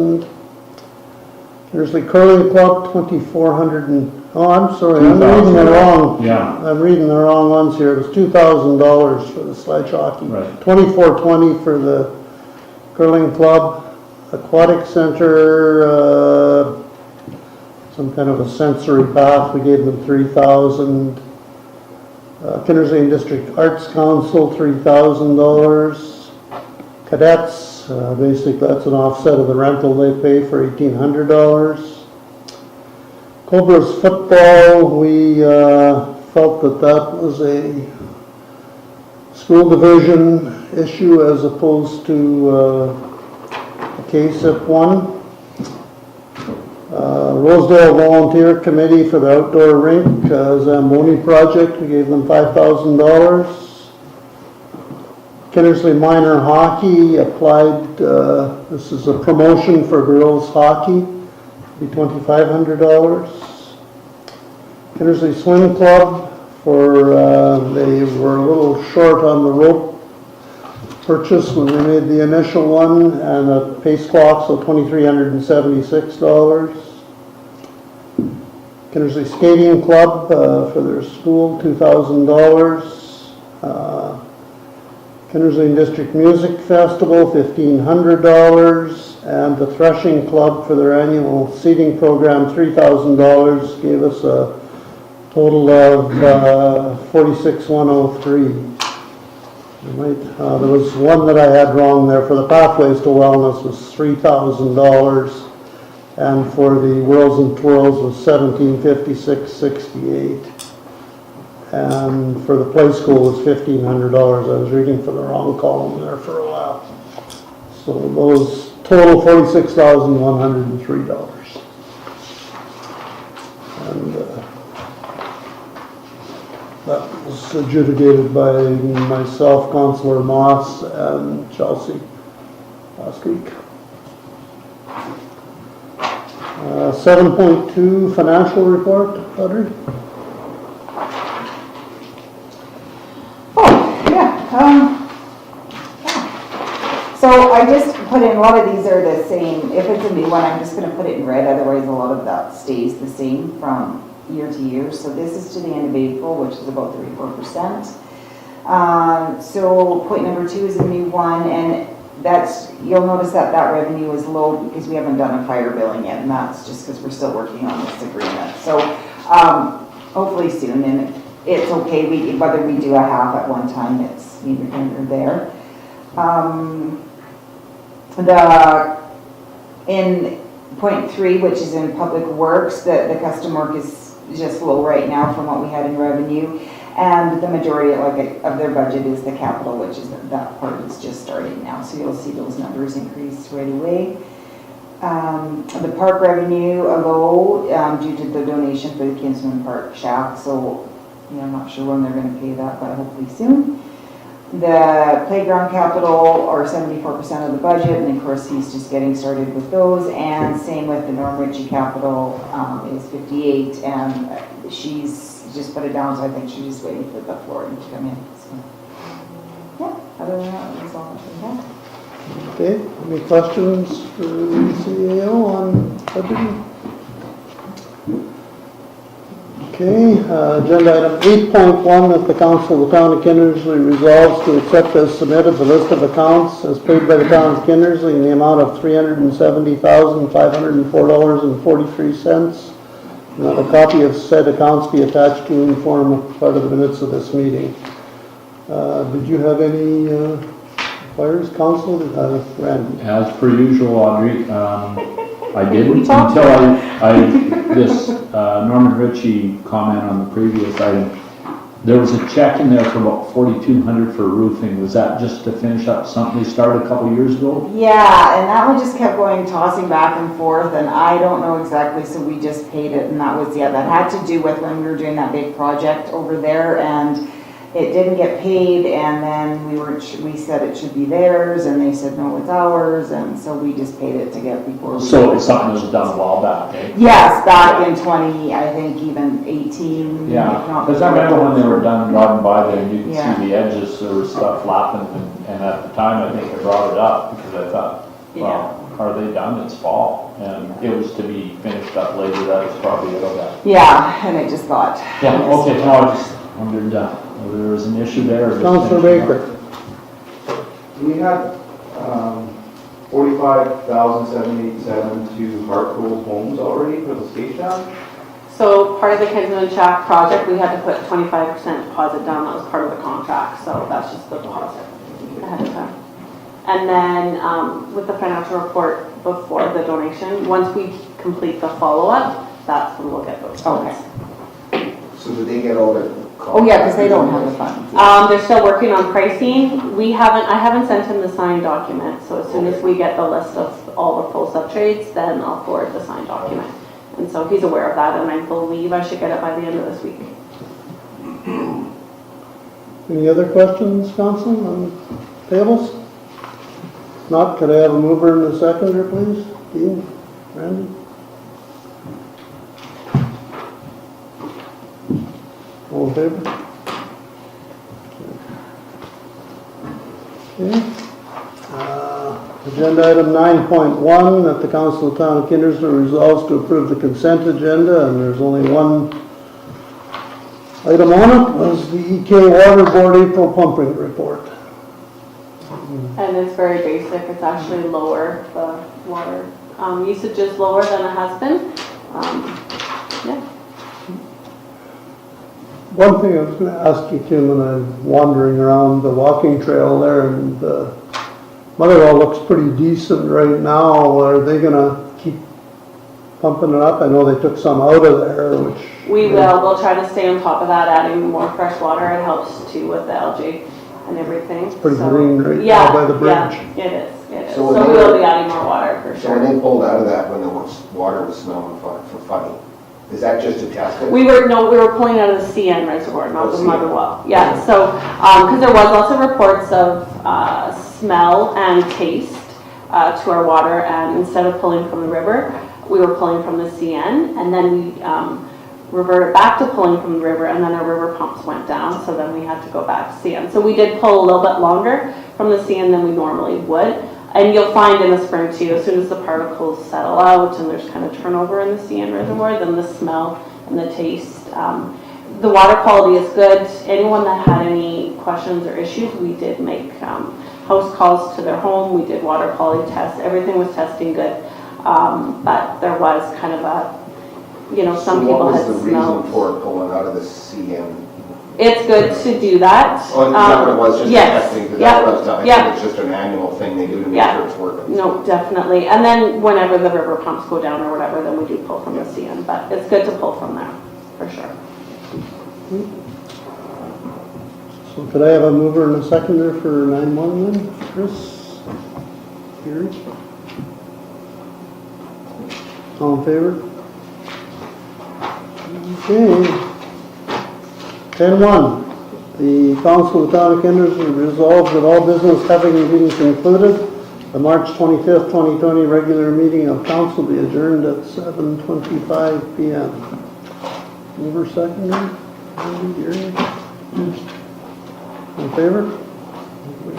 There's the curling club, 2,400 and, oh, I'm sorry, I'm reading the wrong. Yeah. I'm reading the wrong ones here. It was $2,000 for the sledge hockey. Right. 2,420 for the curling club, aquatic center, some kind of a sensory bath. We gave them 3,000. Kindersley District Arts Council, $3,000. Cadets. Basically, that's an offset of the rental they pay for $1,800. Cobras football, we felt that was a school division issue as opposed to a KSIP one. Rosedale Volunteer Committee for the outdoor rink, Zamboni project, we gave them $5,000. Kindersley Minor Hockey applied, this is a promotion for girls hockey, be $2,500. Kindersley Swim Club they were a little short on the rope purchase when we made the initial one, and a pace clock, so $2,376. Kindersley Skating Club for their school, $2,000. Kindersley District Music Festival, $1,500, and the Threshing Club for their annual seating program, $3,000, gave us a total of $46,103. There was one that I had wrong there. For the Pathways to Wellness was $3,000, and for the Whirls and Twirls was $1,756.68. And for the play school was $1,500. I was reading for the wrong column there for a while. So those total $46,103. And that was adjudicated by myself, Councillor Moss, and Chelsea last week. 7.2 financial report, Audrey. So I just put in, a lot of these are the same. If it's a new one, I'm just going to put it in red. Otherwise, a lot of that stays the same from year to year. So this is to the end of April, which is about 34%. So point number 2 is a new one, and that's, you'll notice that that revenue is low because we haven't done a fire billing yet, and that's just because we're still working on this agreement. So hopefully soon, and it's okay whether we do a half at one time, it's neither here nor there. In point 3, which is in public works, the custom work is just low right now from what we had in revenue, and the majority of their budget is the capital, which is that part is just starting now, so you'll see those numbers increase right away. The park revenue low due to the donation for the Kinsman Park shaft, so I'm not sure when they're going to pay that, but hopefully soon. The playground capital are 74% of the budget, and of course he's just getting started with those, and same with the Norm Ritchie capital is 58, and she's just put it down, so I think she's just waiting for the flooring to come in. So, yeah, other than that, that's all I have. Okay, any questions for the CAO on budgeting? Okay, agenda item 8.1, that the Council of the Town of Kindersley resolves to accept as submitted the list of accounts as paid by the Town of Kindersley in the amount of $370,504.43, and that a copy of said accounts be attached to and form part of the minutes of this meeting. Did you have any fires, Council? Randy? As per usual, Audrey, I didn't until this Norman Ritchie comment on the previous item. There was a check in there for about $4,200 for roofing. Was that just to finish up something they started a couple years ago? Yeah, and that one just kept tossing back and forth, and I don't know exactly, so we just paid it, and that was, that had to do with when we were doing that big project over there, and it didn't get paid, and then we said it should be theirs, and they said no, it's ours, and so we just paid it to get before. So it's something that was done a while back, eh? Yes, back in 20, I think even 18. Yeah, because I remember when they were done driving by there, and you could see the edges, there was stuff flapping, and at the time I think I brought it up because I thought, well, are they done? It's fall, and it was to be finished up later, that was probably it, okay. Yeah, and it just got. Yeah, okay, no, I just wondered, whether there was an issue there. or just Councillor finishing up. Baker. We had 45,787 to Hartfield Homes already for the skate shop. So part of the Kensington Shack project, we had to put 25% deposit down, that was part of the contract, so that's just the deposit ahead of time. And then with the financial report before the donation, once we complete the follow-up, that's when we'll get those funds. Okay. So did they get all the? Oh, yeah, because they don't have the funds. They're still working on pricing. I haven't sent him the signed document, so as soon as we get the list of all the full sub-trades, then I'll forward the signed document. And so he's aware of that, and I believe I should get it by the end of this week. Any other questions, council, on payables? Not, could I have a mover and a seconder, please? Dean, Randy? All in favor? Okay. Agenda item 9.1, that the Council of Town of Kindersley resolves to approve the consent agenda, and there's only one item on it, was the EK Water Board April pumping report. And it's very basic, it's actually lower, the water usage is lower than it has been. Yeah. One thing I was going to ask you, Tim, when I'm wandering around the walking trail there, and Motherwell looks pretty decent right now. Are they going to keep pumping it up? I know they took some out of there, which... We'll try to stay on top of that, adding more fresh water, it helps too with the algae and everything. It's pretty So, green right now yeah, by the bridge. Yeah, it is. So So we will be adding more water for So when sure. they pulled out of that, when the water was smelling for funny, is that just to test it? We were pulling out of the CN reservoir, not the CN. Motherwell. Yeah, so, because there was also reports of smell and taste to our water, and instead of pulling from the river, we were pulling from the CN, and then we reverted back to pulling from the river, and then our river pumps went down, so then we had to go back to CN. So we did pull a little bit longer from the CN than we normally would. And you'll find in the spring too, as soon as the particles settle out and there's kind of turnover in the CN reservoir, then the smell and the taste. The water quality is good. Anyone that had any questions or issues, we did make house calls to their home. We did water quality tests. Everything was testing good. But there was kind of a, some people had So what was the smelled. reason for pulling out of the CM? It's good to do that. Oh, is that what it was, just yes. testing? Because Yeah. that's what I was talking Yeah. about. It's just an annual thing they do to make Yeah. sure it's working. No, definitely. And then whenever the river pumps go down or whatever, then we do pull from the CN. But it's good to pull from there, for sure. So could I have a mover and a seconder for 9.1 then? Chris? Gary? All in favor? Okay. 10.1. The Council of the Town of Kindersley resolves that all business having been concluded, the March 25th, 2020 regular meeting of council be adjourned at 7:25 p.m. Mover seconder? Andy, Gary? In favor?